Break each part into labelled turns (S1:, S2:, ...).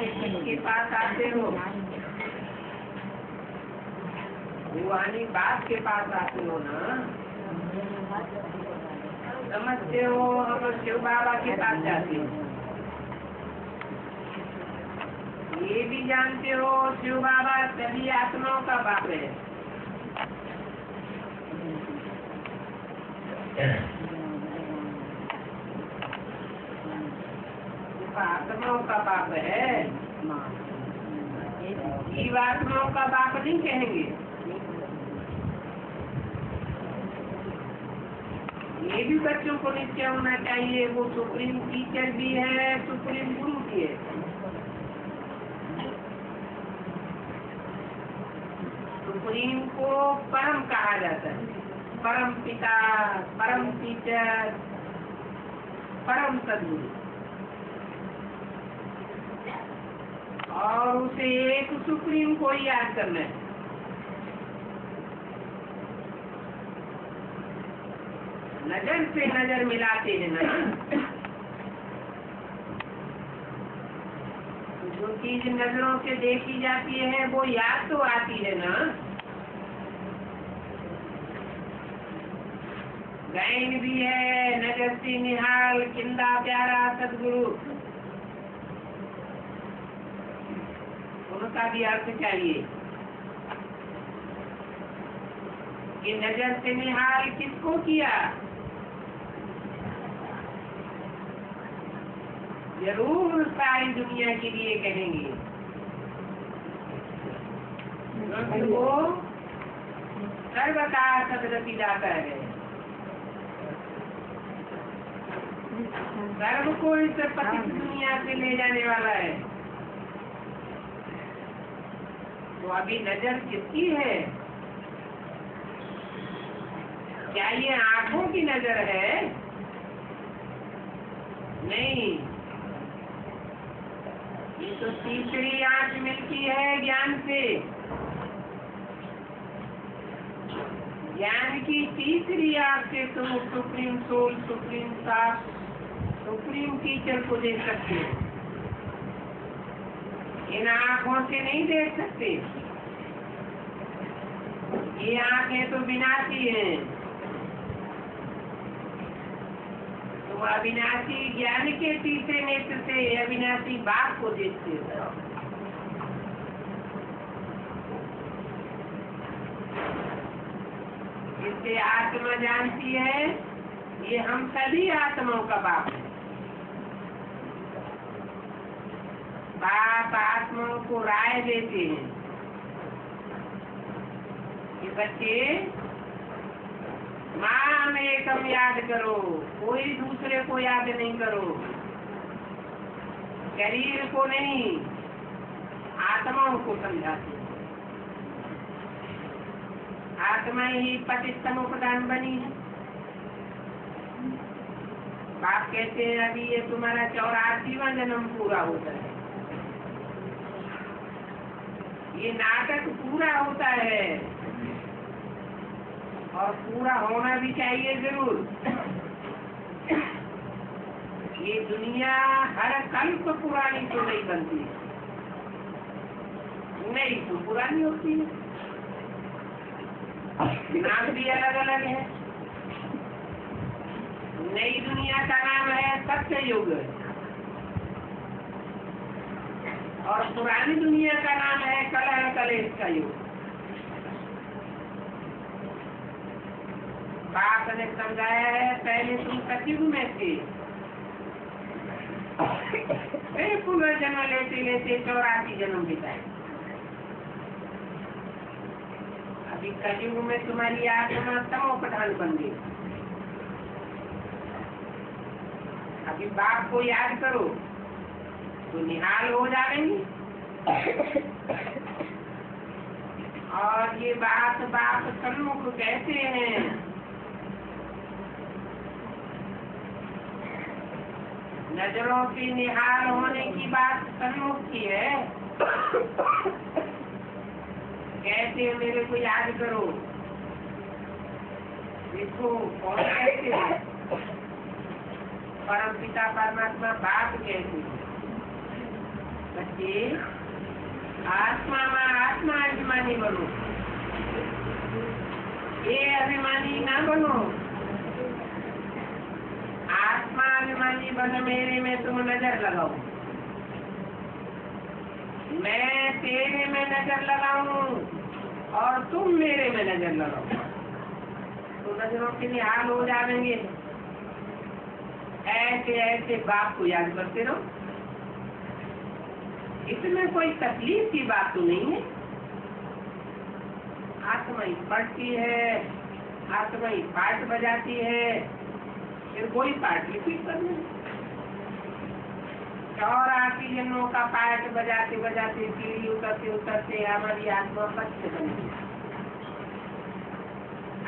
S1: किसके पास आते हो? रूहानी बाप के पास आते हो ना? समझते हो? हम शिव बाबा के पास जाते हो। ये भी जानते हो शिव बाबा सभी आत्माओं का बाप है। आत्माओं का बाप है, जीव आत्माओं का बाप नहीं कहेंगे। ये भी बच्चों को निश्चय होना चाहिए, वो सुप्रीम टीचर भी है, सुप्रीम गुरु भी है। सुप्रीम को परम कहा जाता है, परम पिता, परम टीचर, परम सदगुरु। और उसे एक सुप्रीम को ही याद करना है। नजर से नजर मिलाते हैं ना, जो चीज नजरों से देखी जाती है वो याद तो आती है ना। गायन भी है, नजर से निहाल किंदा प्यारा सदगुरु, उनका भी अर्थ चाहिए कि नजर से निहाल किसको किया। जरूर सारी दुनिया के लिए कहेंगे, क्योंकि वो सर्वथा सदगति दाता है। सर्व को इस पतित दुनिया से ले जाने वाला है। तो अभी नजर किसकी है? क्या ये आंखों की नजर है? नहीं, ये तो तीसरी आंख मिलती है ज्ञान से। ज्ञान की तीसरी आंख से तुम सुप्रीम सोल, सुप्रीम साफ, सुप्रीम टीचर को देख सकते हो। इन आंखों से नहीं देख सकते। ये आंखें तो विनाशी हैं। तो अविनाशी ज्ञान के तीसरे नेत्र से अविनाशी बाप को देखते हो। इससे आत्मा जानती है ये हम सभी आत्माओं का बाप है। बाप आत्माओं को राय देते हैं कि बच्चे माम एकम याद करो, कोई दूसरे को याद नहीं करो, शरीर को नहीं, आत्माओं को समझाते। आत्मा ही पतितम प्रधान बनी है। बाप कहते हैं अभी ये तुम्हारा 84वां जन्म पूरा होता है। ये नाटक पूरा होता है और पूरा होना भी चाहिए जरूर। ये दुनिया हर कल्प पुरानी तो नहीं बनती, नहीं तो पुरानी होती है। नाम भी अलग अलग है। नई दुनिया का नाम है सत्य युग और पुरानी दुनिया का नाम है कलह कलेश का युग। बाप ने समझाया है पहले तुम सतयुग में थे, फिर पुनर्जन्म लेते लेते 84 जन्म बिताए। अभी कलयुग में तुम्हारी आत्मा तमो प्रधान बन गई। अभी बाप को याद करो तो निहाल हो जाएंगी। और ये बात बाप सन्मुख कहते हैं नजरों की निहाल होने की बात सन्मुख की है। कैसे मेरे को याद करो, देखो कौन कहते हैं, परम पिता परमात्मा बाप कहते हैं। बच्चे आत्मा में आत्मा अभिमानी बनो, ये अभिमानी ना बनो। आत्मा अभिमानी बनो, मेरे में तुम नजर लगाओ, मैं तेरे में नजर लगाऊं और तुम मेरे में नजर लगाओ, तो नजरों के निहाल हो जाएंगे। ऐसे ऐसे बाप को याद करते रहो, इसमें कोई तकलीफ की बात तो नहीं है। आत्मा ही पढ़ती है, आत्मा ही पाठ बजाती है, फिर कोई पाठ रिपीट करना। 84 जन्मों का पाठ बजाते बजाते सीढ़ी उतरते उतरते हमारी आत्मा पक्ष बनी।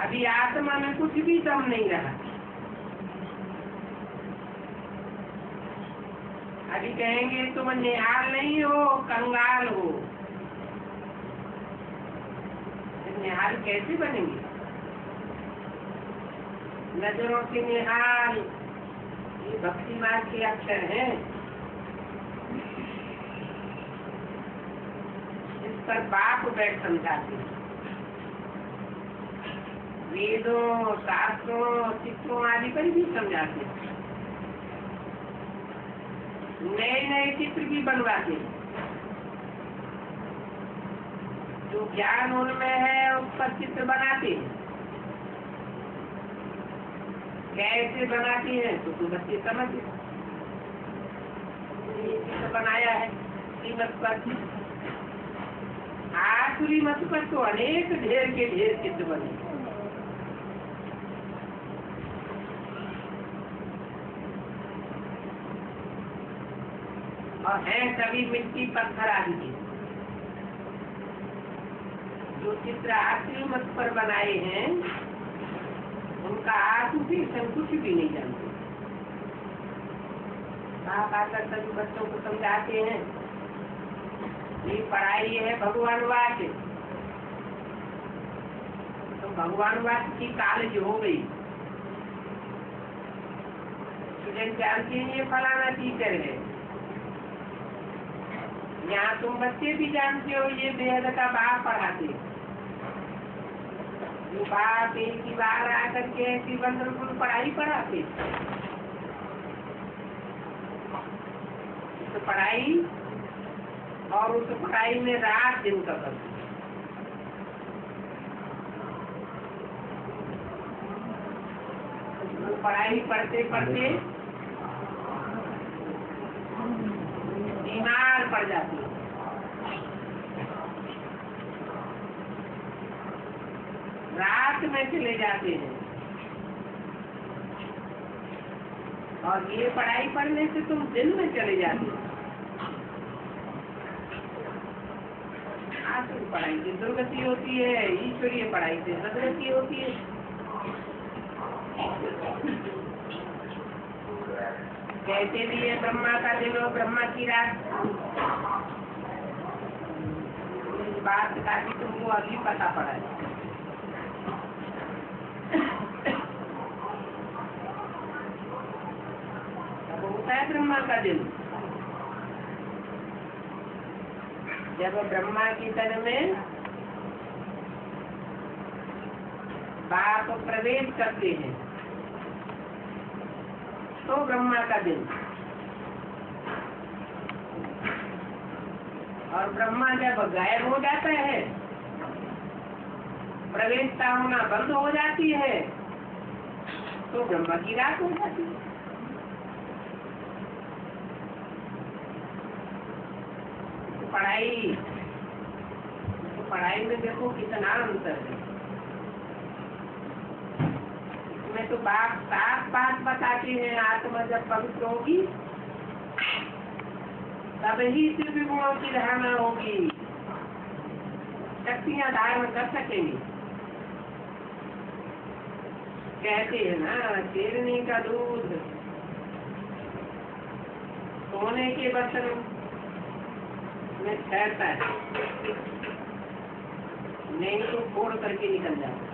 S1: अभी आत्मा में कुछ भी दम नहीं रहा। अभी कहेंगे तुम निहाल नहीं हो, कंगाल हो। निहाल कैसे बनेंगे? नजरों के निहाल ये भक्ति मार्ग के अक्षर हैं। इस पर बाप बैठ समझाते हैं। वेदों, शास्त्रों, चित्रों आदि पर भी समझाते हैं। नए नए चित्र भी बनवाते हैं। जो ज्ञान उनमें है उस पर चित्र बनाते हैं। कैसे बनाती है तो बच्चे समझ चित्र बनाया है श्रीमत पर। आसुरी मत पर तो अनेक ढेर के ढेर चित्र बने। और हैं सभी मिट्टी पत्थर आदि के। जो चित्र आसुरी मत पर बनाए हैं उनका आसुरी कुछ भी नहीं जानते। आप आकर सभी बच्चों को समझाते हैं ये पढ़ाई है भगवानवाद, तो भगवानवाद की कॉलेज हो गई। स्टूडेंट जानते हैं ये फलाना टीचर है। यहाँ तुम बच्चे भी जानते हो ये बेहद का बाप पढ़ाते। जो बाप एक ही बार आकर के ऐसी वंडरफुल पढ़ाई पढ़ाते। तो पढ़ाई और उस पढ़ाई में रात दिन का करते। वो पढ़ाई पढ़ते पढ़ते बीमार पड़ जाती है। रात में चले जाते हैं। और ये पढ़ाई पढ़ने से तुम दिन में चले जाते हो। आसुरी पढ़ाई से दुर्गति होती है, ईश्वरीय पढ़ाई से सदगति होती है। कहते भी है ब्रह्मा का दिन और ब्रह्मा की रात। इस बात का भी तुमको अभी पता पड़ा है। अब होता है ब्रह्मा का दिन जब ब्रह्मा की तन में बाप प्रवेश करते हैं, तो ब्रह्मा का दिन। और ब्रह्मा जब गायब हो जाता है, प्रवेशता होना बंद हो जाती है, तो ब्रह्मा की रात हो जाती है। पढ़ाई में देखो कितना अंतर है। इसमें तो बाप साफ बात बताते हैं, आत्मा जब पवित्र होगी तब ही दिव्य गुणों की धारणा होगी, शक्तियां धारण कर सकेंगी। कहते हैं ना, शेरनी का दूध सोने के बर्तन में ठहरता है, नहीं तो फोड़ करके निकल जाता।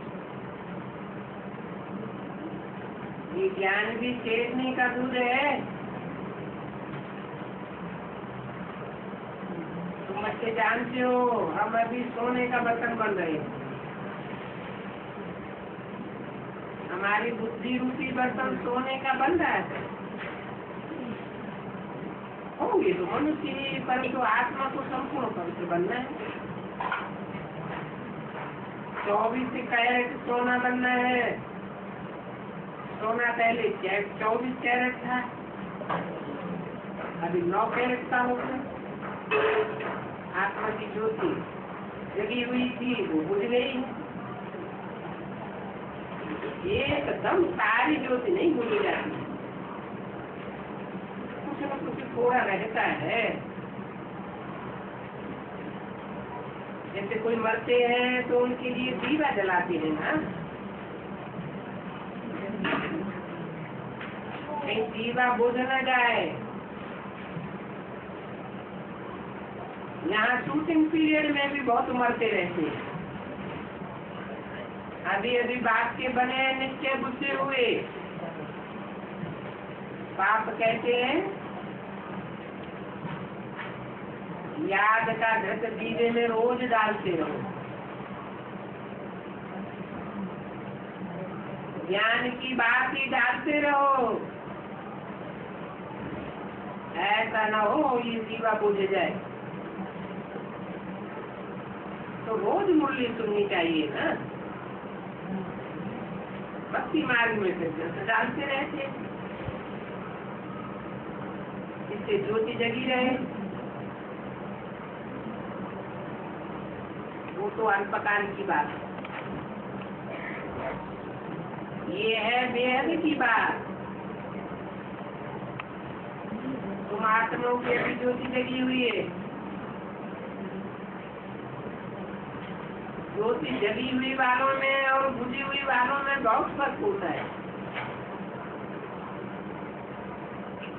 S1: ये ज्ञान भी शेरनी का दूध है। तुम बच्चे जानते हो, हम अभी सोने का बर्तन बन रहे हैं। हमारी बुद्धि रूपी बर्तन सोने का बन रहा है। होंगे तो मनुष्य ही, परंतु आत्मा को संपूर्ण पवित्र बनना है। 24 कैरेट सोना बनना है। सोना पहले 24 कैरेट था, अभी 9 कैरेट का हो गया। आत्मा की ज्योति जगी हुई थी, वो बुझ गई है। एकदम सारी ज्योति नहीं बुझ जाती, कुछ न कुछ थोड़ा रहता है। जैसे कोई मरते हैं तो उनके लिए दीवा जलाते हैं ना, कहीं दीवा बुझ न जाए। यहाँ शूटिंग पीरियड में भी बहुत मरते रहते हैं। अभी अभी बाप के बने निश्चय बुद्धि हुए, बाप कहते हैं याद का घट दीवे में रोज डालते रहो, ज्ञान की बात ही डालते रहो। ऐसा न हो ये दीवा बुझ जाए। तो रोज मुरली सुननी चाहिए ना, भक्ति मार्ग में फिर डालते रहते, इससे ज्योति जगी रहे। वो तो अल्पकाल की बात है, ये है बेहद की बात। तुम आत्माओं की अभी ज्योति जगी हुई है। ज्योति जगी हुई वालों में और बुझी हुई वालों में बहुत फर्क होता है।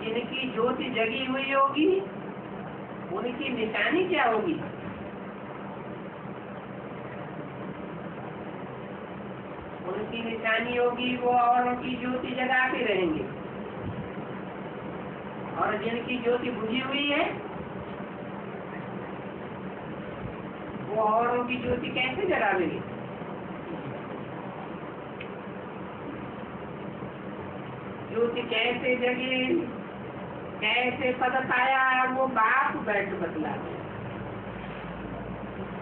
S1: जिनकी ज्योति जगी हुई होगी उनकी निशानी क्या होगी? उनकी निशानी होगी वो औरों की ज्योति जगाते रहेंगे। और जिनकी ज्योति बुझी हुई है वो औरों की ज्योति कैसे जगावेंगे? ज्योति कैसे जगे, कैसे पद पाया, वो बाप बैठ बतला।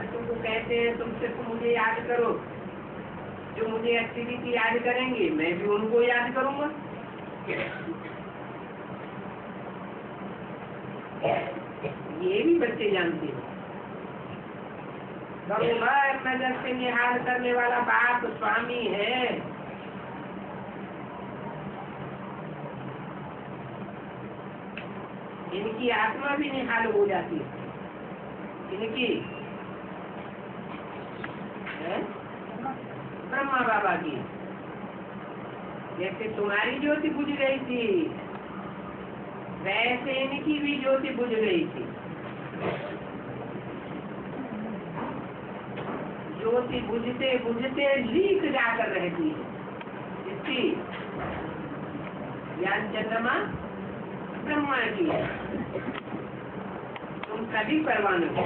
S1: तुमको कहते हैं तुमसे तो मुझे याद करो, जो मुझे अच्छी रीति याद करेंगे मैं भी उनको याद करूंगा। ये भी बच्चे जानते हैं। बरोबर नजर से निहाल करने वाला बाप स्वामी है। इनकी आत्मा भी निहाल हो जाती है। इनकी ब्रह्मा बाबा की, जैसे तुम्हारी ज्योति बुझ गई थी वैसे इनकी भी ज्योति बुझ गई थी। ज्योति बुझते बुझते लीक जाकर रहती है। इसकी ज्ञान चंद्रमा ब्रह्मा की है, तुम सभी परवाने हो।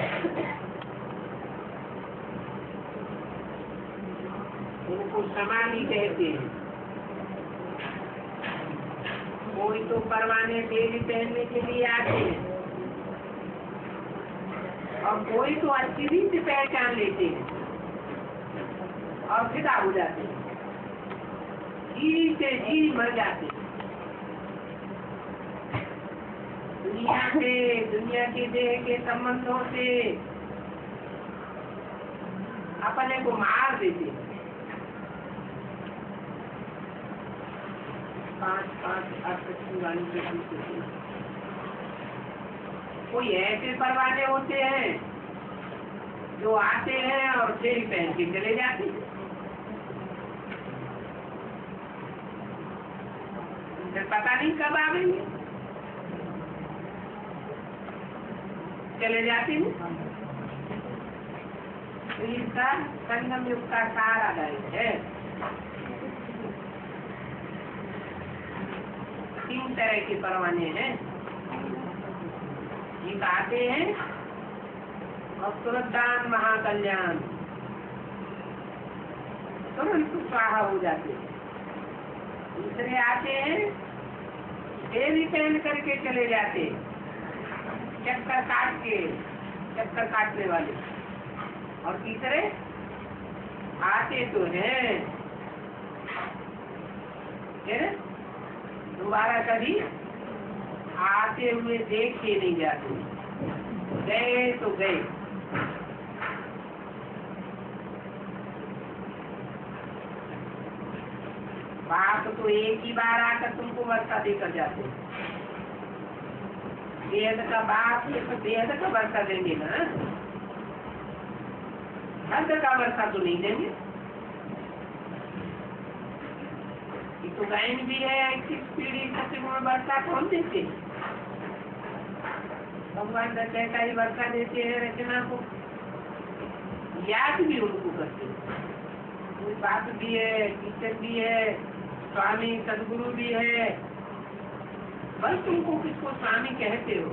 S1: उनको समाधि कहते हैं। कोई तो परवाने डेली पहनने के लिए आते हैं और कोई तो अच्छी रीति से पहचान लेते हैं और फिदा हो जाते हैं, जी से जी मर जाते हैं। दुनिया के देह के संबंधों से अपने को मार देते हैं। 5-5 अर्थी वाली के पीछे कोई ऐसे परवाने होते हैं जो आते हैं और फिर पहन के चले जाते हैं। पता नहीं कब आवेंगे। चले जाते हैं। तो इसका संगम युग का सारा दायित्व है। 3 तरह के परवाने हैं। एक आते हैं और तुरंत दान महाकल्याण, तुरंत स्वाहा हो जाते हैं। दूसरे आते हैं, डेली पहन करके चले जाते, चक्कर काटने वाले। और तीसरे आते तो हैं, फिर दोबारा कभी आते हुए देखे नहीं जाते, गए तो गए। बाप तो एक ही बार आकर तुमको वर्षा देकर जाते। बेहद का बाप ये तो बेहद का वर्षा देंगे ना, हद का वर्षा तो नहीं देंगे। तो गायन भी है, 21 पीढ़ी तक वर्षा कौन देते? भगवान रचयिता ही वर्षा देते हैं रचना को, याद भी उनको करते हैं। कोई बाप भी है, टीचर भी है, स्वामी सदगुरु भी है, बस तुमको किसको स्वामी कहते हो,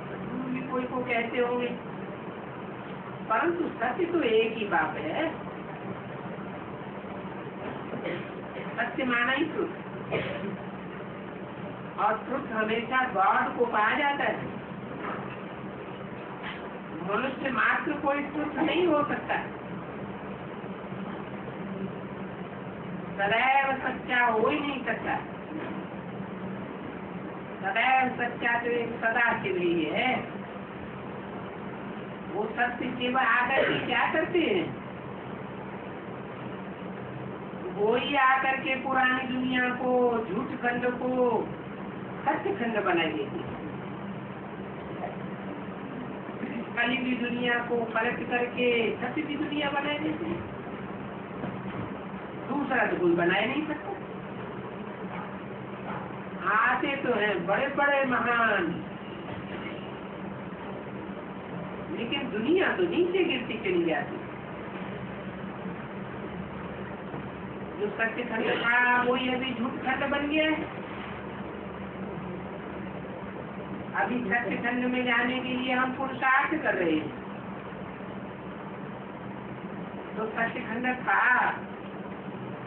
S1: सदगुरु भी कोई को कहते होंगे, परंतु सत्य तो एक ही बाप है। सत्य माना ही ट्रुथ, और ट्रुथ हमेशा गॉड को पाया जाता है। मनुष्य मात्र कोई ट्रुथ नहीं हो सकता, सदैव सच्चा हो ही नहीं सकता। सदैव सच्चा तो एक सदा के लिए है। वो सत्य शिव आकर के क्या करते हैं? वो ही आकर के पुरानी दुनिया को, झूठ खंड को सत्य खंड बना देती है। कली की दुनिया को पलट करके सत्य की दुनिया बना देती है। दूसरा तो कोई बनाए नहीं सकता। आते तो हैं बड़े बड़े महान, लेकिन दुनिया तो नीचे गिरती चली जाती। जो सत्य खंड था वही अभी झूठ खंड बन गया है। अभी सत्य खंड में जाने के लिए हम पुरुषार्थ कर रहे हैं। तो सत्य खंड था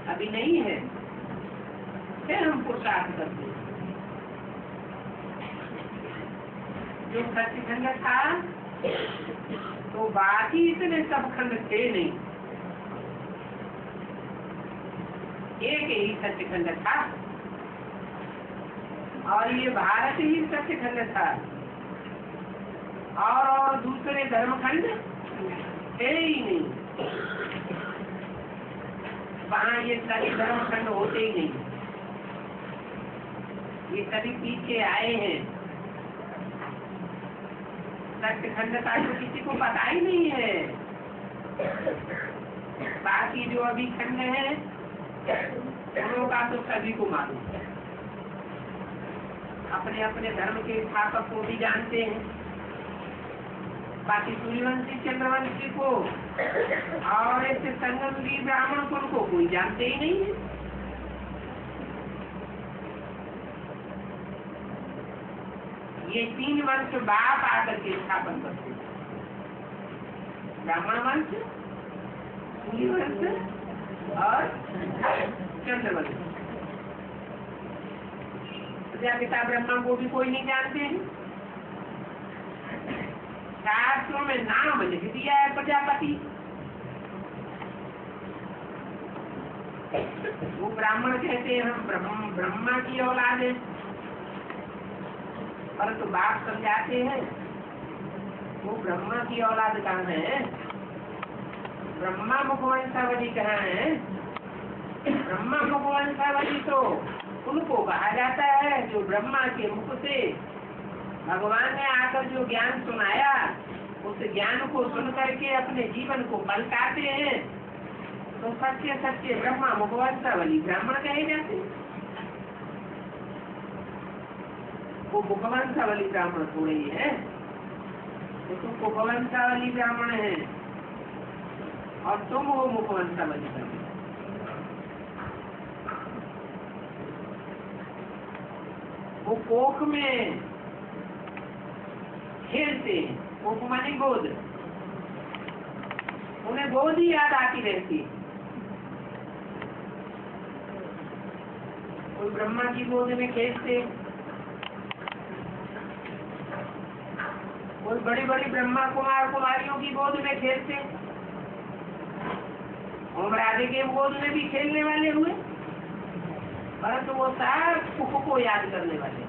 S1: अभी नहीं है, फिर हम पुरुषार्थ करते हैं। जो सत्य खंड था तो बाकी इतने सब खंड थे नहीं, एक ही सत्य खंड था, और ये भारत ही सत्य खंड था, और दूसरे धर्म खंड थे ही नहीं। वहाँ ये सभी धर्म खंड होते ही नहीं, ये सभी पीछे आए हैं। सत्य खंड का तो किसी को पता ही नहीं है। बाकी जो अभी खंड है उनका तो सभी को मालूम है। अपने अपने धर्म के स्थापक को भी जानते हैं। बाकी सूर्यवंशी चंद्रवंशी को और ऐसे संगमगी ब्राह्मण कुल को कोई जानते ही नहीं है। ये 3 वंश बाप आकर के स्थापन करते हैं, ब्राह्मण वंश, सूर्यवंश और चंद्रवंश। प्रजापिता ब्रह्मा को भी कोई नहीं जानते हैं। शास्त्रों में नाम लिख दिया है प्रजापति, वो ब्राह्मण कहते हैं हम ब्रह्मा की औलाद है, परंतु बाप समझाते हैं वो ब्रह्मा की औलाद कहाँ है? ब्रह्मा मुखवंशावली कहाँ है? ब्रह्मा मुखवंशावली तो उनको कहा जाता है जो ब्रह्मा के मुख से भगवान ने आकर जो ज्ञान सुनाया, उस ज्ञान को सुन करके अपने जीवन को पलटाते हैं, तो सच्चे सच्चे ब्रह्मा मुखवंशावली ब्राह्मण कहे जाते हैं। वो मुखवंशावली ब्राह्मण थोड़े ही है, वो तो मुखवंशावली ब्राह्मण है और तुम वो मुखवंशावली ब्राह्मण। वो कोख में खेलते, कोख माने गोद, उन्हें गोद ही याद आती रहती। कोई ब्रह्मा की गोद में खेलते, कोई बड़ी बड़ी ब्रह्मा कुमार कुमारियों की गोद में खेलते, और राधे के गोद में भी खेलने वाले हुए, परंतु वो सब सुख को याद करने वाले।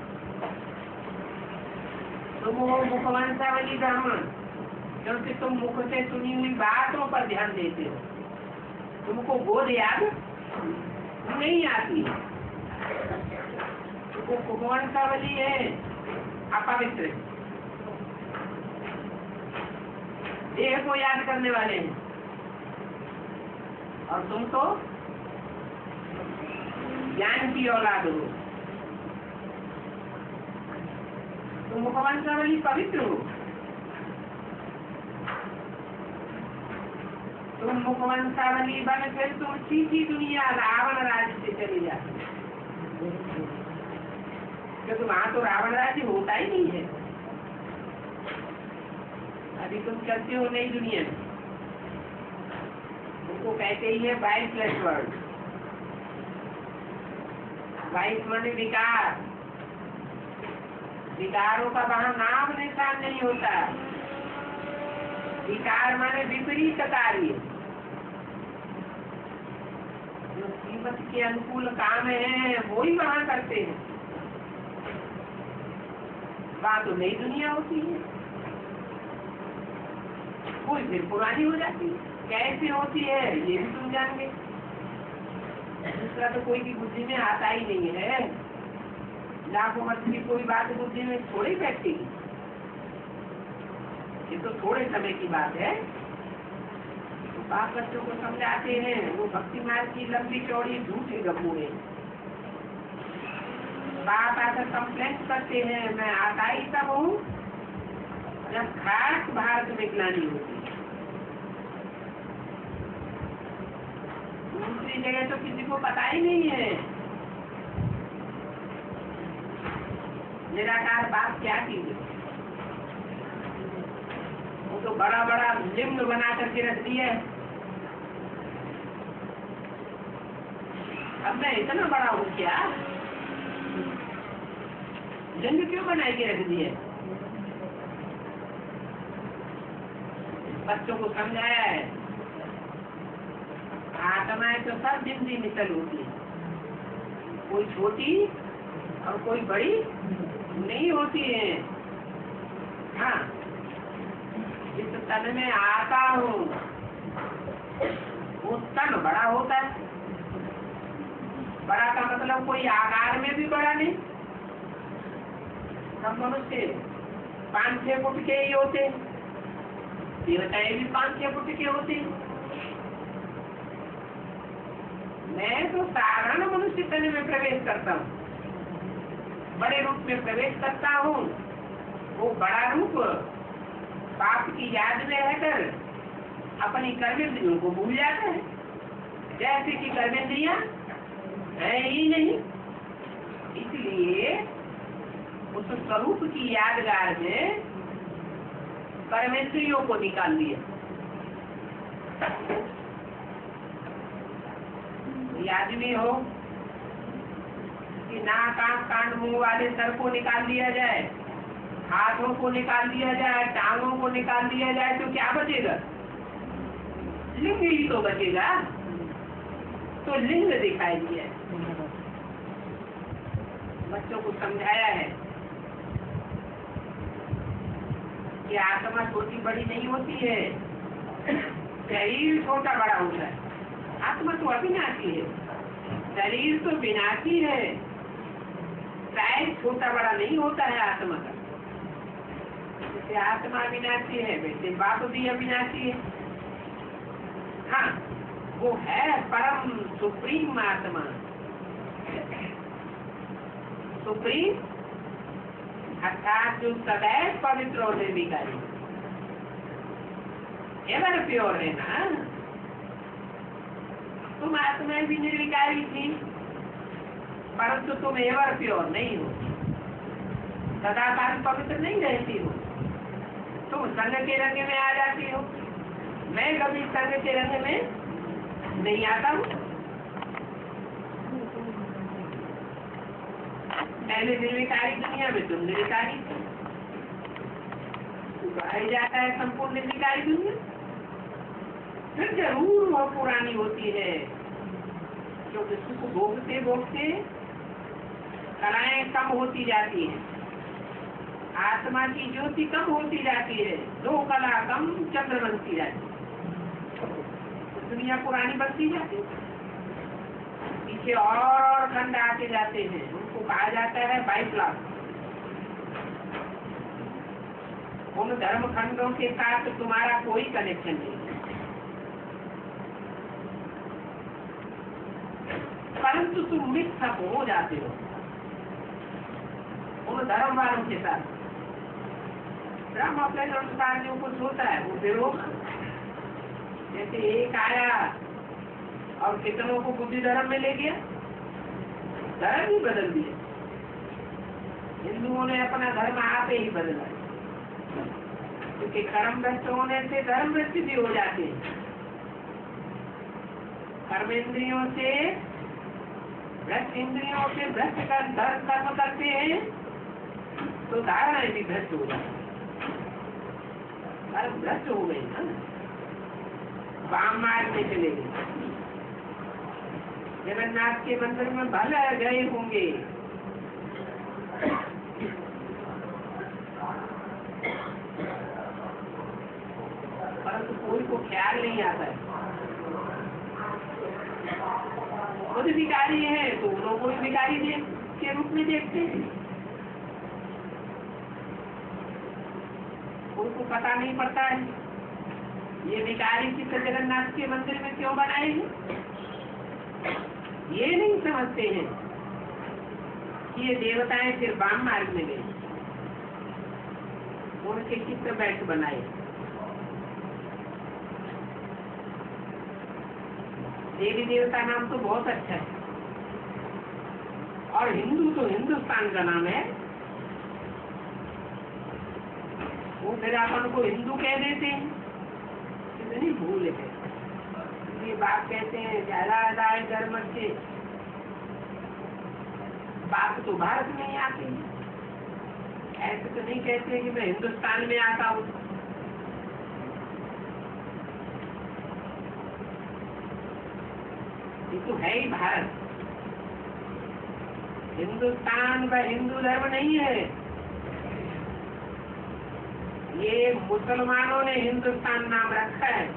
S1: तुम वो मुखवंशावली ब्राह्मण, क्योंकि तुम मुख से सुनी हुई बातों पर ध्यान देते हो, तुमको गोद याद नहीं आती। वो मुखवंशावली है अपवित्र, देह को याद करने वाले हैं, और तुम तो ज्ञान की औलाद हो। तुम मुखवंशावली पवित्र हो, तुम मुखवंशावली बन फिर तुम सीधी दुनिया रावण राज्य से चले जाते, क्योंकि वहां तो रावण राज्य होता ही नहीं है। अभी तुम चलते हो नई दुनिया में, उनको कहते ही है 22 वर्ड। 22 माने विकार, विकारों का वहां नाम निशान नहीं होता। विकार माने विपरीत कार्य, जो कीमत के अनुकूल काम है वो ही वहां करते हैं। वहां तो नई दुनिया होती है, कोई फिर पुरानी हो जाती है। कैसे होती है ये भी तुम जान गए, दूसरा तो कोई की बुद्धि में आता ही नहीं है। लाखों वर्ष की कोई बात बुद्धि में थोड़ी बैठेगी, ये तो थोड़े समय की बात है। तो बाप बच्चों को समझाते हैं, वो भक्ति मार्ग की लंबी चौड़ी झूठी गप्पू है। बाप आकर कंप्लेंट करते हैं, मैं आता ही तब हूँ जब खास भारत में ग्लानि होती है, दूसरी जगह तो किसी को पता ही नहीं है निराकार बात क्या चीज है। वो तो बड़ा बड़ा लिंग बना करके रख दिया है। अब मैं इतना बड़ा हूँ क्या, लिंग क्यों बनाई के रख दिए। बच्चों को समझाया है, आत्माएं तो सब जिंदगी मिसल होती है, कोई छोटी और कोई बड़ी नहीं होती है। हाँ, जिस तन में आता हूँ वो तन बड़ा होता है। बड़ा का मतलब कोई आकार में भी बड़ा नहीं, सब मनुष्य 5-6 फुट के ही होते, देवताएं भी 5-6 फुट के होते। मैं तो साधारण मनुष्य तन में प्रवेश करता हूँ, बड़े रूप में प्रवेश करता हूँ। वो बड़ा रूप बाप की याद में रहकर अपनी कर्मेंद्रियों को भूल जाता है, जैसे कि कर्मेंद्रियां है ही नहीं। इसलिए उस स्वरूप की यादगार में कर्मेंद्रियों को निकाल दिया। याद में हो कि नाक आंख कान मुंह वाले सर को निकाल दिया जाए, हाथों को निकाल दिया जाए, टांगों को निकाल दिया जाए, तो क्या बचेगा? लिंग ही तो बचेगा। तो लिंग दिखाई दिया है, बच्चों को समझाया है कि आत्मा छोटी बड़ी नहीं होती है, शरीर छोटा बड़ा होता है। आत्मा तो अविनाशी है, शरीर तो विनाशी है, शायद छोटा बड़ा नहीं होता है आत्मा का। जैसे आत्मा अविनाशी है वैसे बाप भी अविनाशी है। हाँ, वो है परम सुप्रीम आत्मा, सुप्रीम अर्थात जो सदैव पवित्र और निर्विकारी, एवर प्योर है ना। तुम आत्मा भी निर्विकारी थी, परंतु तुम एवर प्योर नहीं हो, सदाकाल पवित्र नहीं रहती हो। तुम संग के रंग में आ जाती हो, मैं कभी संग के रंग में नहीं आता हूँ। पहले निर्विकारी दुनिया में तुम निर्विकारी थे, आई जाता है संपूर्ण निर्विकारी दुनिया, फिर जरूर वो पुरानी होती है, क्योंकि सुख भोगते भोगते कलाएं कम होती जाती है, आत्मा की ज्योति कम होती जाती है, दो कला कम चंद्र बनती जाती है, दुनिया पुरानी बनती जाती है। पीछे और खंड आते जाते हैं, उनको कहा जाता है 22 लाख। उन धर्म खंडों के साथ तुम्हारा कोई कनेक्शन नहीं, परंतु तुम मिक्स अप हो जाते हो उन धर्म वालों के साथ। धर्म अपने अनुसार जो कुछ होता है वो फिर होगा। जैसे एक आया और कितनों को बुद्धि धर्म में ले गया, धर्म ही बदल दिया। हिंदुओं ने अपना धर्म आप ही बदला, क्योंकि कर्म भ्रष्ट होने से धर्म भ्रष्ट भी हो जाते हैं। कर्मेंद्रियों से भ्रष्ट इंद्रियों से भ्रष्ट कर धर्म कर्म करते हैं तो धारणाएं भी भ्रष्ट हो जाती, धर्म भ्रष्ट हो गई ना, वाम मार्ग में चले गए। जगन्नाथ के मंदिर में भले गए होंगे, परंतु कोई को ख्याल नहीं आता है। खुद भिखारी है तो उन लोगों को भिखारी के रूप में देखते हैं। उनको पता नहीं पड़ता है ये भिखारी चित्र जगन्नाथ के मंदिर में क्यों बनाएंगे। ये नहीं समझते हैं कि ये देवताएं फिर वाम मार्ग में गए, उनके चित्र बैठ बनाए। देवी देवता नाम तो बहुत अच्छा है, और हिंदू तो हिंदुस्तान का नाम है, वो फिर अपन को हिंदू कह देते हैं। कितनी भूल है। ये बात कहते हैं ज्यादा धर्म से बात तो भारत में ही आती है, ऐसे तो नहीं कहते कि मैं हिंदुस्तान में आता हूँ। ये तो है ही भारत, हिंदुस्तान व हिंदू धर्म नहीं है। ये मुसलमानों ने हिंदुस्तान नाम रखा है,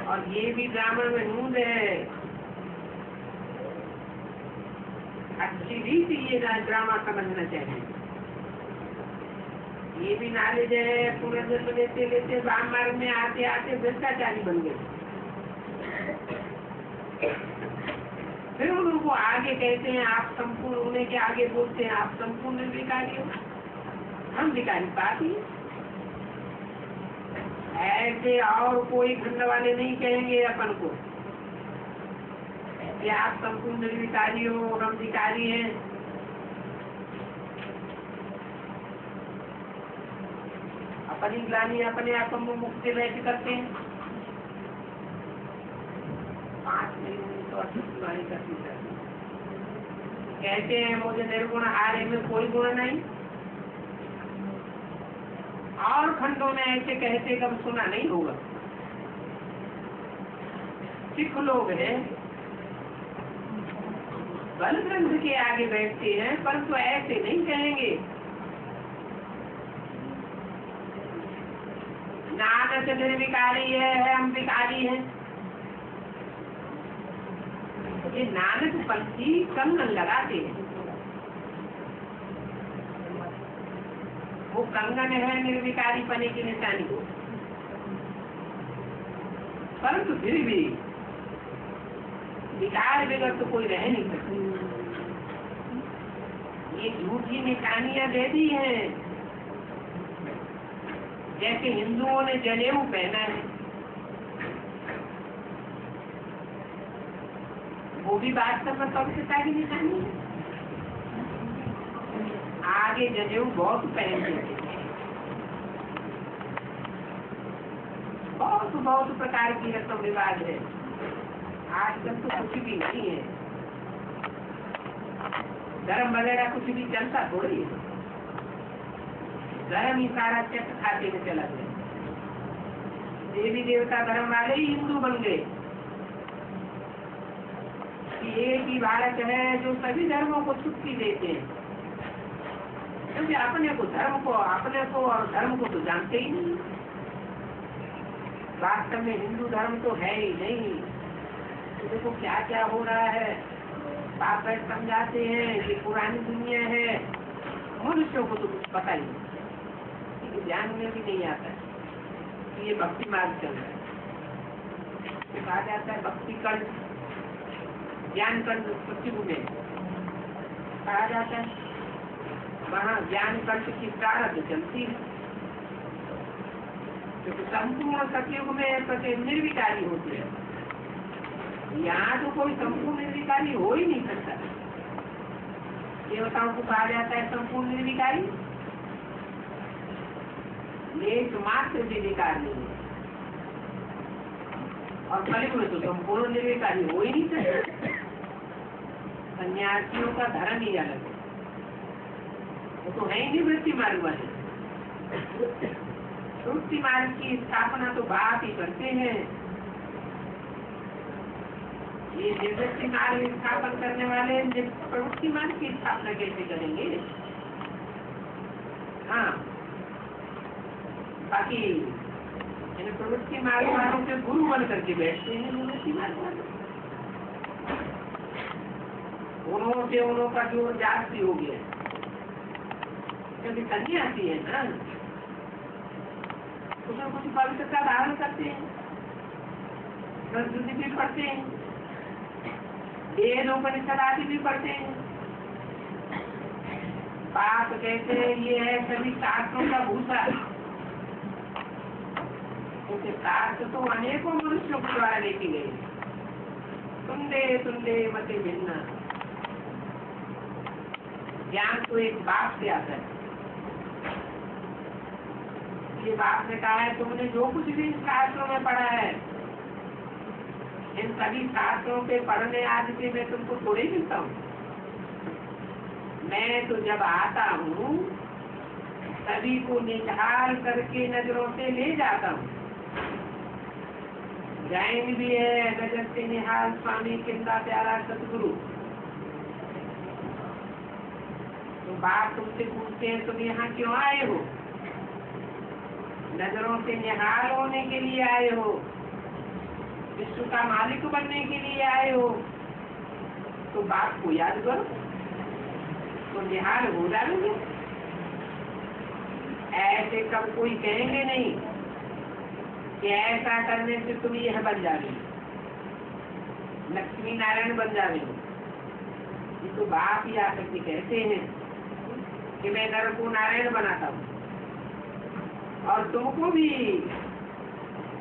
S1: और ये भी ब्राह्मण में नूंद है। अच्छी रीति ये ड्रामा समझना चाहिए। ये भी नॉलेज है, पूरे जन्म लेते लेते वाम मार्ग में आते आते भ्रष्टाचारी बन गए। फिर उनको आगे कहते हैं आप संपूर्ण होने के आगे बोलते हैं आप संपूर्ण निर्विकारी हो, हम विकारी पापी। ऐसे और कोई खंड वाले नहीं कहेंगे अपन को कि आप संपूर्ण निर्विकारी हो, हम विकारी हैं। अपनी ग्लानि अपने आप मुक्ति व्यक्त करते हैं। 5 मिनट तो अच्छी करती है। कहते हैं मुझे निर्गुण आर्य में कोई गुण नहीं। और खंडों में ऐसे कहते कब सुना नहीं होगा। सिख लोग हैं, बल ग्रंथ के आगे बैठते हैं, परंतु ऐसे नहीं कहेंगे नानक निर्विकारी है, हम विकारी हैं। ये नानक पंथी कंगन लगाते हैं, वो कंगन है निर्विकारी पने की निशानी को, परंतु फिर भी विकार बिगड़ तो कोई रह नहीं सकता। ये झूठी निशानियां दे दी हैं। जैसे हिंदुओं ने जनेऊ पहना है, वो भी वास्तव में पवित्रता की निशानी है। आगे जनेऊ बहुत पहनते थे, बहुत बहुत प्रकार की रस्म रिवाज है। आजकल तो कुछ भी नहीं है, धर्म वगैरह कुछ भी चलता थोड़ी है। धर्म ही सारा चक्र खाते में चला गया। देवी देवता धर्म वाले ही हिंदू बन गए। एक ही भारत है जो सभी धर्मों को छुट्टी देते हैं, क्योंकि अपने को और धर्म को तो जानते ही नहीं। वास्तव में हिंदू धर्म तो है ही नहीं। तो देखो क्या क्या हो रहा है। बाप समझाते हैं कि पुरानी दुनिया है, मनुष्यों को तो कुछ पता ही नहीं, ध्यान में भी नहीं आता है कि ये भक्ति मार्ग चल रहा है। तो कहा जाता है भक्ति कंठ, ज्ञान कंठ सत्युग में कहा जाता है, वहाँ ज्ञान कंठ की प्रारब्ध चलती है। क्योंकि संपूर्ण सतयुग में प्रति निर्विकारी होती है। यहाँ तो कोई संपूर्ण निर्विकारी हो ही नहीं सकता। देवताओं को कहा जाता है संपूर्ण निर्विकारी, एकमात्र निर्विकार नहीं है। और कलियुग में तो संपूर्ण निर्विकारी हो ही नहीं सकता। सन्यासियों का धर्म ही अलग है, वो तो है ही निवृत्ति मार्ग वाले। निवृत्ति मार्ग की स्थापना तो बात ही करते हैं। ये निवृत्ति मार्ग स्थापन करने वाले प्रवृत्ति मार्ग की स्थापना कैसे करेंगे? हाँ, बाकी प्रवृत्ति मार्ग वालों के गुरु बन करके बैठते हैं निवृत्ति मार्ग वाले। उन्हों से उन्हों का जोर जास्ती हो गया, क्योंकि सन्यासी है ना, उसमें कुछ पवित्रता धारण करते हैं, संस्कृति भी पढ़ते हैं, वेद उपनिषद आदि भी पढ़ते हैं। बाप कहते हैं ये है सभी शास्त्रों का भूषा, क्योंकि शास्त्र तो अनेकों मनुष्यों के द्वारा लिखी गई। सुनते सुनते मते भिन्ना, ज्ञान तो एक बाप से आता है। ये बाप ने कहा है तुमने जो कुछ भी शास्त्रों में पढ़ा है, इन सभी शास्त्रों के पढ़ने आदि से मैं तुमको थोड़े मिलता हूँ। मैं तो जब आता हूँ सभी को निहाल करके नजरों से ले जाता हूँ। जैन भी है गजब से निहाल स्वामी किंदा प्यारा सतगुरु। तो बाप तुमसे पूछते हैं तुम यहाँ क्यों आए हो? नजरों से निहाल होने के लिए आए हो, विश्व का मालिक बनने के लिए आए हो? तो बाप को याद करो तो निहाल हो जाओगे। ऐसे कब कोई कहेंगे नहीं कि ऐसा करने से तुम यह बन जाओगे, लक्ष्मी नारायण बन जाओगे। ये तो बाप ही आकर के कहते हैं कि मैं नर को नारायण बनाता हूँ और तुमको भी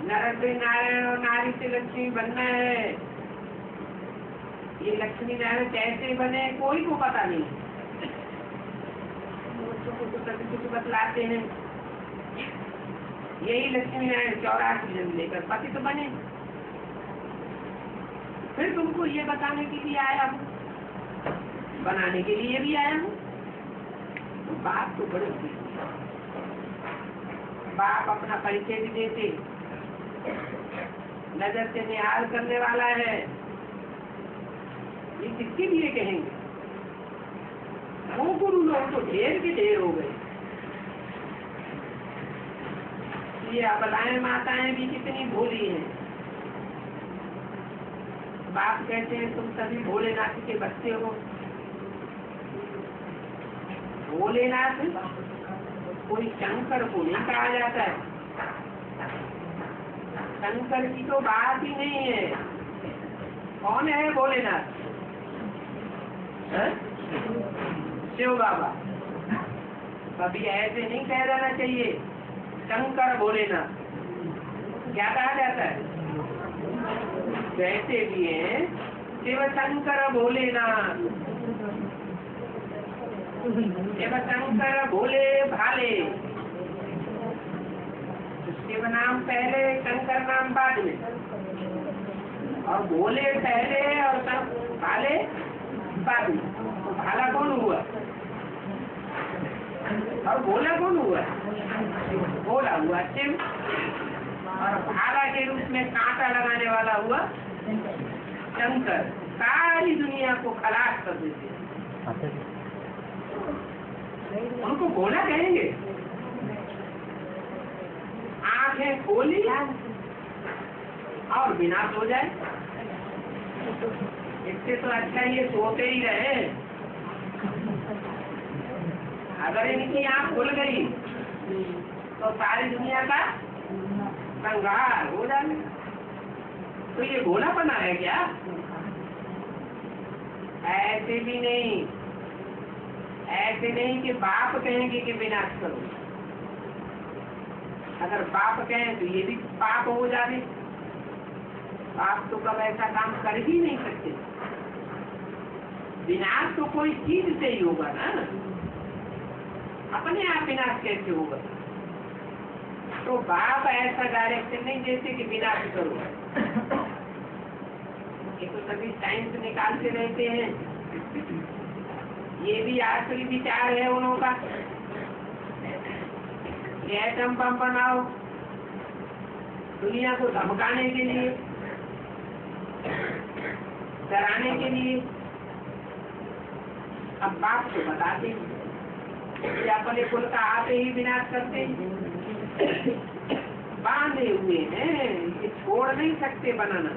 S1: नर से नारायण और नारी से लक्ष्मी बनना है। ये लक्ष्मी नारायण कैसे बने कोई को पता नहीं, बच्चों को तो सभी कुछ बतलाते हैं। यही लक्ष्मी नारायण 84 जन्म लेकर पति तो बने। फिर तुमको ये बताने के लिए आया हूँ, बनाने के लिए भी आया हूँ। तो बाप तो बड़े बाप अपना परिचय भी देते, नजर से निहाल करने वाला है। ये किसके लिए कहेंगे? वो गुरु लोग तो ढेर के ढेर हो गए। ये अबलाएं माताएं भी कितनी भोली हैं। बाप कहते हैं तुम सभी भोलेनाथ के बच्चे हो। भोलेनाथ कोई शंकर को नहीं कहा जाता है। शंकर की तो बात ही नहीं है। कौन है भोलेनाथ? शिव बाबा। कभी ऐसे नहीं कह देना चाहिए शंकर भोलेनाथ। क्या कहा जाता है? वैसे भी है शिव शंकर भोलेनाथ, शिव शंकर भोले भाले। शिव नाम पहले, शंकर नाम बाद में, और भोले पहले और भाले बाद में। तो भाला कौन हुआ और भोला कौन हुआ? भोला हुआ शिव, और भाला के रूप में कांटा लगाने वाला हुआ शंकर। सारी दुनिया को खलास कर देते हैं। उनको भोला कहेंगे। आंखें खोली और विनाश हो जाए, इससे तो अच्छा ये सोते ही रहे। अगर इनकी आंख खुल गई तो सारी दुनिया का संहार हो जाएगा। तो ये भोलापना है क्या? ऐसे भी नहीं, ऐसे नहीं कि बाप कहेंगे कि विनाश करो। अगर बाप कहें तो ये भी पाप हो जाए। बाप तो कब ऐसा काम कर ही नहीं सकते। विनाश तो कोई चीज से ही होगा ना, अपने आप विनाश कैसे होगा? तो बाप ऐसा डायरेक्शन नहीं देते कि विनाश करो। ये तो सभी साइंस निकालते रहते हैं। ये भी आखिरी विचार है उन्हों का, एटम बम बनाओ दुनिया को धमकाने के लिए, डराने के लिए। अब बाप को बताते हैं अपने कुल का आते ही विनाश करते बांधे हुए हैं, ये छोड़ नहीं सकते बनाना।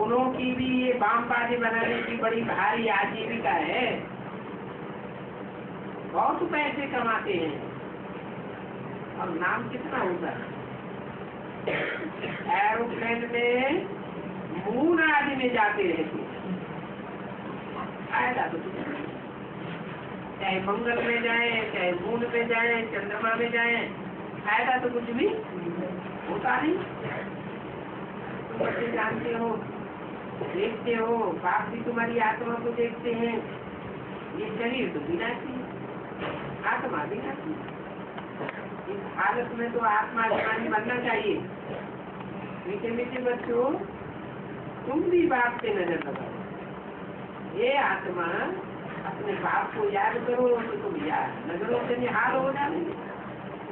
S1: उन्हों की भी ये बामबाजी बनाने की बड़ी भारी आजीविका है, बहुत पैसे कमाते हैं और नाम कितना होता है। एरोप्लेन में मून आदि में जाते रहते, फायदा तो कुछ नहीं। चाहे मंगल में जाए, चाहे मून में जाए, चंद्रमा में जाए, फायदा तो कुछ भी होता नहीं। तुम बच्चे जानते हो, देखते हो, बाप भी तुम्हारी आत्मा को देखते हैं। ये शरीर तो विनाशी, आत्मा विनाशी। इस हालत में तो आत्मा अभिमानी बनना चाहिए। मीठे मीठे बच्चों, तुम भी बाप से नजर लगाओ। ये आत्मा अपने बाप को याद करो तो तुम याद नजरों से निहाल हो जाएंगे।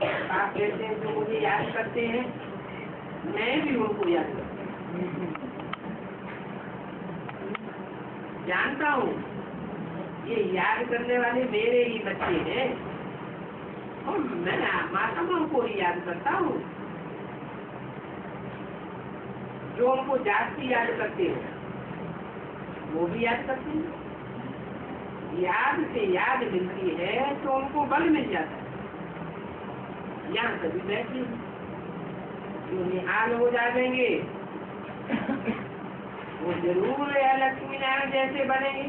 S1: बाप कहते हैं जो मुझे याद करते हैं मैं भी उनको याद करता हूँ। जानता हूँ ये याद करने वाले मेरे ही बच्चे हैं और मैं महात्माओं को ही याद करता हूँ जो उनको जाति याद करते हो वो भी याद करते हैं। याद से याद मिलती है तो उनको बल मिल जाता है। यहाँ कभी बैठे जो निहाल हो जाएंगे वो जरूर लक्ष्मी नारायण जैसे बनेंगे।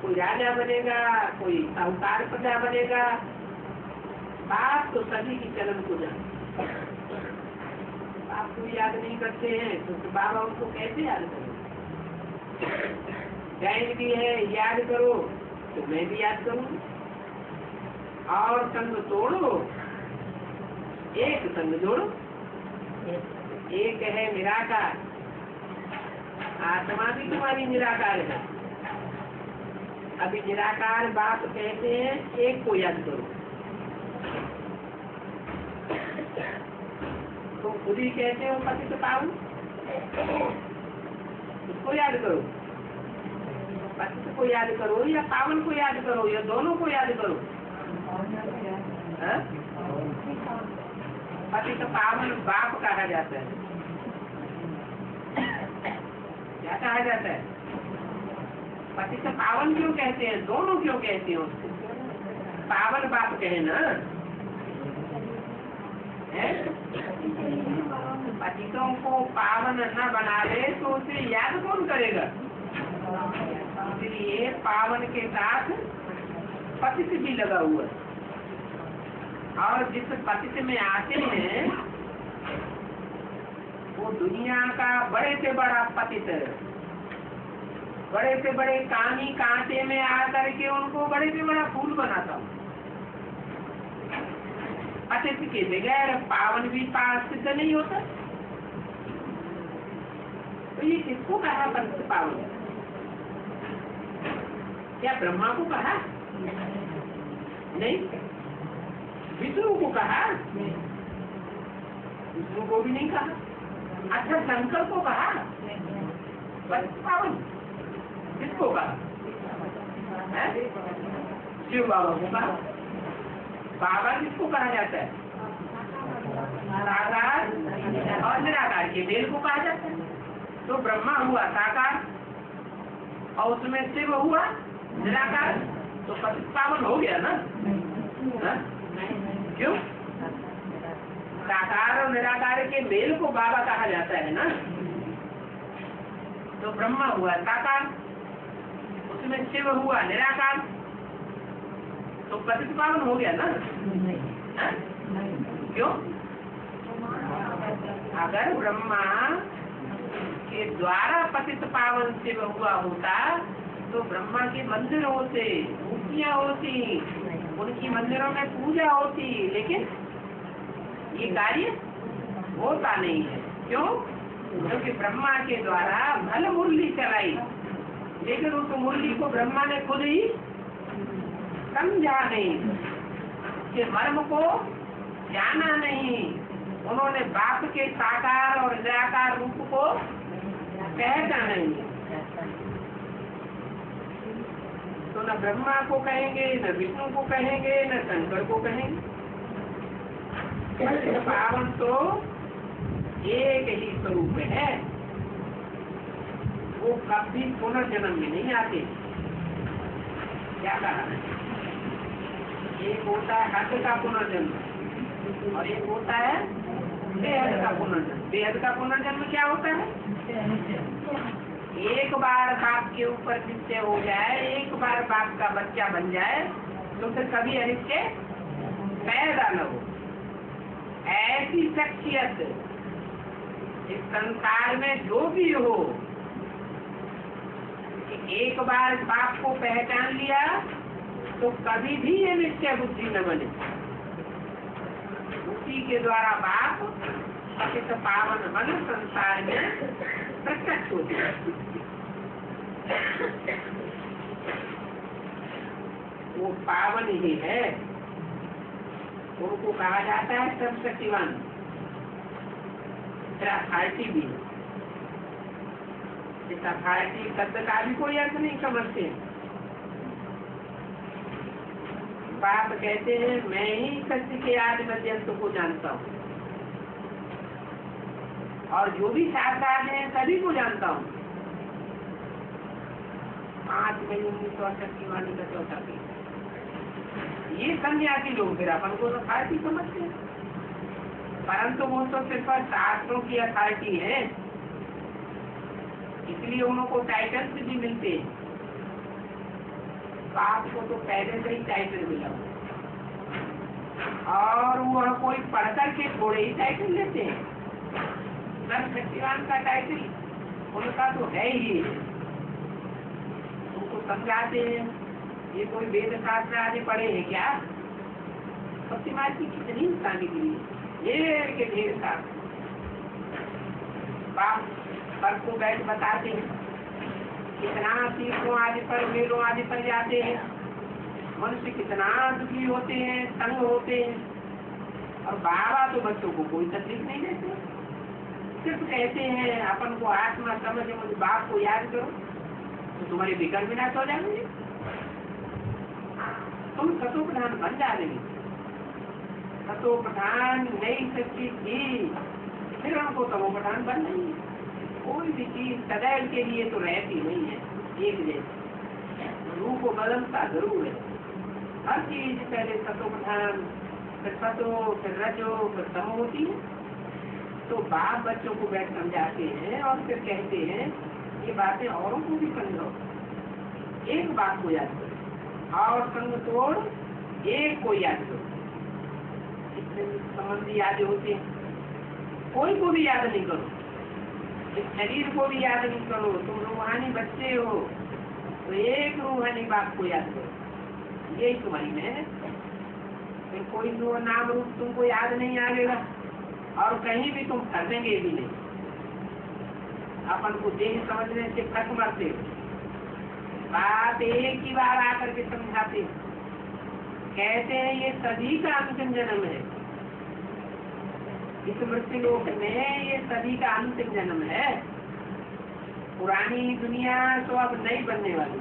S1: कोई राजा बनेगा, कोई साहूकार प्रजा बनेगा। बाप तो सभी की चलन को जाने, बाप को याद नहीं करते हैं तो बाबा उनको कैसे याद करें? गायन भी है याद करो तो मैं भी याद करूँ। और संग तोड़ो एक संग जोड़ो। एक है निराकार, आत्मा भी तुम्हारी निराकार है। अभी निराकार बाप कहते हैं एक को याद करो। तो खुद ही कहते हो पतित पावन, उसको याद करो। पतित को याद करो या पावन को याद करो या दोनों को याद करो। पतित पावन बाप कहा जाता है। क्या कहा जाता है? पतित पावन क्यों कहते हैं? दोनों क्यों कहते हैं उसको? पावन बाप कहे ना, पतितों को पावन न बना ले तो उसे याद कौन करेगा? इसलिए पावन के साथ पतित भी लगा हुआ है। और जिस पतित में आते हैं वो दुनिया का बड़े से बड़ा पतित, बड़े से बड़े कानी कांटे में आकर के उनको बड़े से बड़ा फूल बनाता हूँ। पतित के बगैर पावन भी पास सिद्ध नहीं होता। तो ये किसको कहा पतित पावन? क्या ब्रह्मा को कहा? नहीं। विष्णु को कहा? विष्णु को भी नहीं कहा। अच्छा, शंकर को कहा पतित पावन? किसको कहा? शिव बाबा को कहा। बाबा किसको कहा जाता है? साकार और निराकार के मेल को कहा जाता है। तो ब्रह्मा हुआ साकार और उसमें शिव हुआ निराकार, तो पतित पावन हो गया ना? क्यों? साकार और निराकार के मेल को बाबा कहा जाता है ना। तो ब्रह्मा हुआ साकार, उसमें शिव हुआ निराकार, तो पतित पावन हो गया ना? क्यों? अगर ब्रह्मा के द्वारा पतित पावन शिव हुआ होता तो ब्रह्मा के मंदिर होते, मूर्तियां होती, उनकी मंदिरों में पूजा होती, लेकिन ये कार्य होता नहीं है। क्यों? क्योंकि ब्रह्मा के द्वारा भल मुरली चलाई, लेकिन उस मुरली को ब्रह्मा ने खुद ही समझा नहीं, कि मर्म को जाना नहीं। उन्होंने बाप के साकार और निराकार रूप को पहचाना नहीं। तो न ब्रह्मा को कहेंगे, न विष्णु को कहेंगे, न शंकर को कहेंगे। पावन तो एक ही स्वरूप है, वो कभी पुनर्जन्म में नहीं आते। क्या कहा? एक होता है हद का पुनर्जन्म और एक होता है बेहद का पुनर्जन्म। बेहद का पुनर्जन्म क्या होता है? एक बार बाप के ऊपर नित्य हो जाए, एक बार बाप का बच्चा बन जाए, तो फिर कभी अनित्य पैदा न हो। ऐसी शख्सियत इस संसार में जो भी हो, एक बार बाप को पहचान लिया तो कभी भी ये निश्चय बुद्धि न बने। उसी के द्वारा बाप पतित पावन बन संसार में प्रत्यक्ष होते हैं। वो पावन ही है, उनको कहा जाता है सर्वशक्तिवान। अथॉरिटी भी, इस अथॉरिटी शब्द का भी कोई अर्थ नहीं समझते। बाप कहते हैं मैं ही सत्य के आदि मध्य अंत को जानता हूँ, और जो भी साक्षात है सभी को जानता हूँ। 5 महीने तो शक्तिवानी का चौथा भी ये सन्यासी लोग फिर अपन को अथॉरिटी समझते हैं, परंतु वो तो सिर्फ शास्त्रों की अथॉरिटी है, इसलिए उनको टाइटल्स भी मिलते हैं। बाप को तो पहले से ही टाइटल मिला और वह कोई पढ़कर के थोड़े ही टाइटल लेते हैं। सर्वशक्तिवान का टाइटल उनका तो है ही, उनको समझाते हैं। ये कोई वेद शास्त्र आदि पढ़े हैं क्या? समाज की कितनी इंसानी के लिए ये के ढेर शास्त्र बाप पर को बैठ बताते हैं, कितना तीर्थों आदि पर मेलों आदि पर जाते हैं, मनुष्य कितना दुखी होते हैं, तंग होते हैं, और बाबा तो बच्चों को कोई तकलीफ नहीं देते, सिर्फ कहते हैं अपन को आत्मा समझ मुझे बाप को याद करो तो तुम्हारे विकल्प विनाश हो जाएंगे, तुम सतो प्रधान बन जाएंगे। सतो प्रधान नहीं सकती थी, फिर उनको तमो प्रधान बन नहीं। कोई भी चीज सदैव के लिए तो रहती नहीं है एक जैसे, रूप को बदलता जरूर है। हर चीज पहले सतो प्रधान, फिर सतो, फिर रजो, फिर तमो होती है। तो बाप बच्चों को बैठ समझाते हैं और फिर कहते हैं ये बातें औरों को भी समझाओ। एक बात को याद करो, और संग तोड़ एक को याद करो। इसमें संबंधी याद होते हैं, कोई को भी याद नहीं करो, इस शरीर को भी याद नहीं करो। तुम रूहानी बच्चे हो तो एक रूहानी बात को याद करो, यही तुम्हारी मेहनत। फिर कोई नाम रूप तुमको याद नहीं आएगा और कहीं भी तुम फंसेंगे भी नहीं। अपन को देह समझने से फर्क मारते हो, बात एक ही बार आकर के समझाते हैं। कहते हैं ये सभी का अंतिम जन्म है, इस मृत्यु लोक में ये सभी का अंतिम जन्म है। पुरानी दुनिया तो अब नहीं बनने वाली,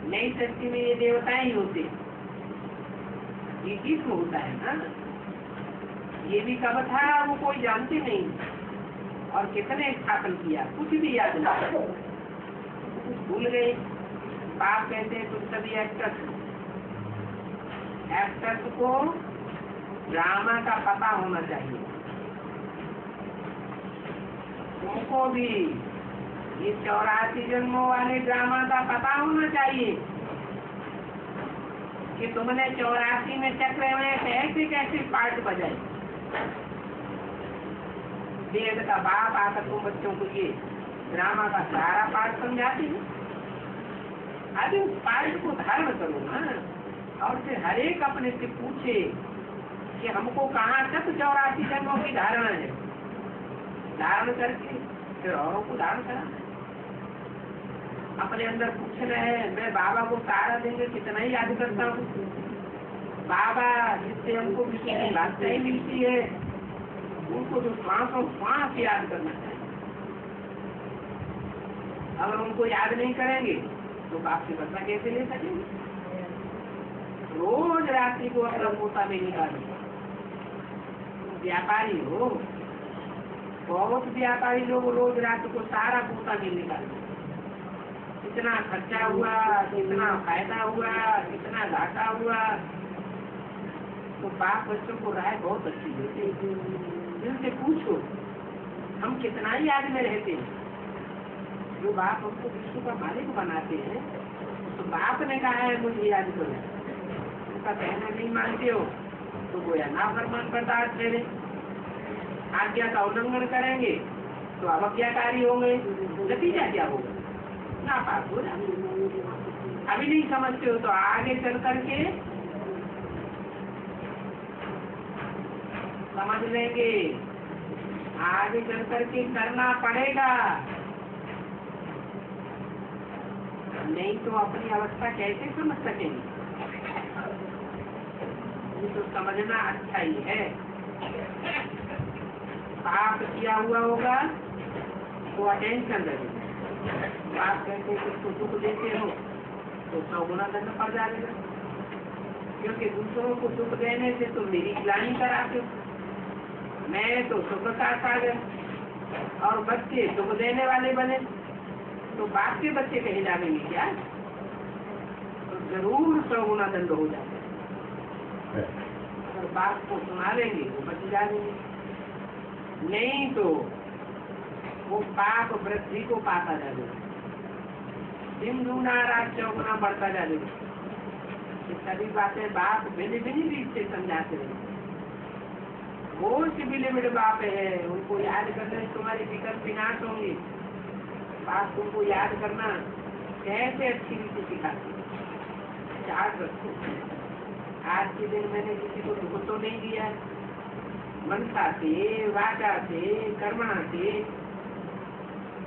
S1: नई सृष्टि में ये देवताएं ही होते हैं, ये जिस्म होता है ना। ये भी कब था वो कोई जानते नहीं, और कितने स्थापन किया कुछ भी याद नहीं, कुछ भूल गए। बाप कहते हैं तुम सभी एक्टर्स को ड्रामा का पता होना चाहिए। तुमको भी ये 84 जन्मों वाले ड्रामा का पता होना चाहिए कि तुमने 84 में चक्र में कैसे कैसे पार्ट बजाए। वेद का बाप आकर तुम बच्चों को ये ड्रामा का सारा पार्ट समझाते हैं। अरे उस पार्ट को धारण करो ना, और फिर हर एक अपने से पूछे कि हमको कहाँ तक 84 जन्मों की धारणा है, धारण करके फिर औरों को धारण कराना है। अपने अंदर पूछना है, मैं बाबा को सारा दिन में कितना ही याद करता हूँ, बाबा जिससे हमको विषय की बातें मिलती है उनको जो श्वास याद करना चाहिए। अगर उनको याद नहीं करेंगे तो बाप से बदला कैसे ले सकेंगे। रोज रात्रि को अपना पोता में निकालो। व्यापारी हो, बहुत व्यापारी लोग रोज रात को सारा पोता में निकालो। कितना खर्चा हुआ, कितना फायदा हुआ, कितना घाटा हुआ। तो बाप बच्चों को राय बहुत अच्छी देते हैं। जिनसे पूछो हम कितना ही याद में रहते हैं। जो बाप हमको विश्व का मालिक बनाते हैं तो बाप ने कहा है मुझे याद करो, उनका कहना नहीं मानते हो तो गोया नाफरमान बर्दाश्त ठहरे। आज्ञा का उल्लंघन करेंगे तो अवज्ञाकारी होंगे, नतीजा क्या होगा, नापाक हो जाएंगे। अभी नहीं समझते हो तो आगे चल करके समझ लेंगे, आगे चल करके करना पड़ेगा। नहीं तो अपनी अवस्था कैसे समझ सकेंगे। ये तो समझना अच्छा ही है। पाप किया हुआ होगा तो अटेंशन लगेगा। आप कहते किसको दुख देते हो तो 100 गुना दंड पड़ जाएगा, क्योंकि दूसरों को दुख देने से तो मेरी ग्लानि कराते हो। मैं तो सुख का सागर और बच्चे दुख देने वाले बने तो बाप के बच्चे कहीं जाएंगे क्या? तो जरूर 100 गुना दंड हो जाएगा। अगर बाप को सुना लेंगे वो बच जाएंगे, नहीं तो वो पाप वृद्धि को पाता जाएगा, दिन दूना रात चौगुना बढ़ता जाएगा। ये सभी बातें बाप बिनी बीच से समझाते रहे। बहुत सी बिलिमिट बाप है, उनको याद करने से तुम्हारी विकल्प विनाश होंगे। बाप तुमको याद करना कैसे अच्छी रीति सिखाते, याद रखो। आज के दिन मैंने किसी को दुख तो नहीं दिया, मनसा से, वाचा से, कर्मणा से।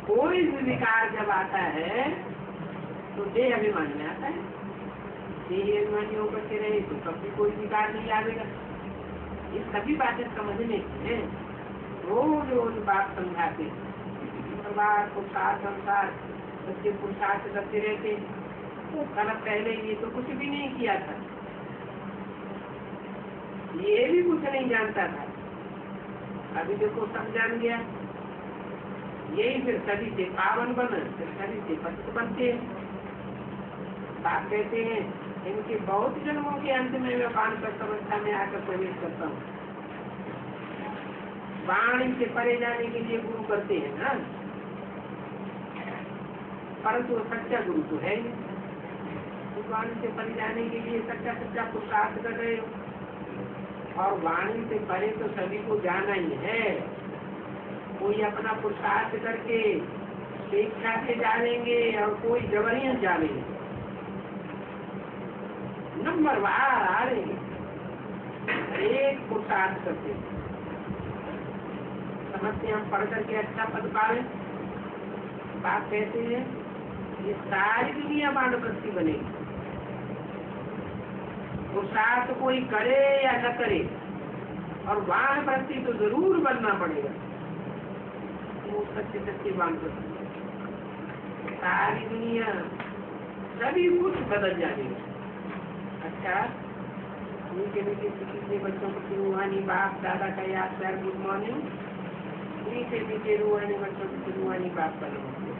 S1: कोई भी विकार जब आता है तो देह अभिमान में आता है। देह अभिमानी होकर के रहे तो कभी कोई विकार नहीं आवेगा। ये सभी बातें समझने की है। रोज रोज बात समझाते, पुरुषार्थ अनुसार बच्चे पुरुषार्थ करते रहते। कल पहले ये तो कुछ भी नहीं किया था, ये भी कुछ नहीं जानता था, अभी देखो सब जान गया। यही फिर सभी से पावन बन, फिर सभी से पतित बनते हैं। बात कहते हैं इनके बहुत जन्मों के अंत में मैं वानप्रस्थ अवस्था में आकर प्रवेश करता हूँ। वाणी से परे जाने के लिए गुरु करते हैं ना। परंतु सच्चा गुरु तो है ही। वाणी से परे जाने के लिए सच्चा सच्चा पुरुषार्थ कर रहे हो, और वाणी से परे तो सभी को जाना ही है। कोई अपना पुरुषार्थ करके शिक्षा से जानेंगे और कोई जबरियत जानेंगे, नंबर बार आ रहे एक पुरुषार्थ करते समझते हम पढ़ करके अच्छा पद पावे। बात कहते हैं ये सारी दुनिया वानप्रस्थी बनेगी, पुरुषार्थ कोई करे या न करे, और वानप्रस्थी तो जरूर बनना पड़ेगा। वो सच्चे सच्चे वानप्रस्थी, सारी दुनिया सभी कुछ बदल जाएगा। अच्छा, नीचे नीचे किसी बच्चों को रूहानी बाप दादा का याद कर गुड मॉर्निंग, नीचे नीचे रूहानी बच्चों को रूहानी बाप का नमस्ते।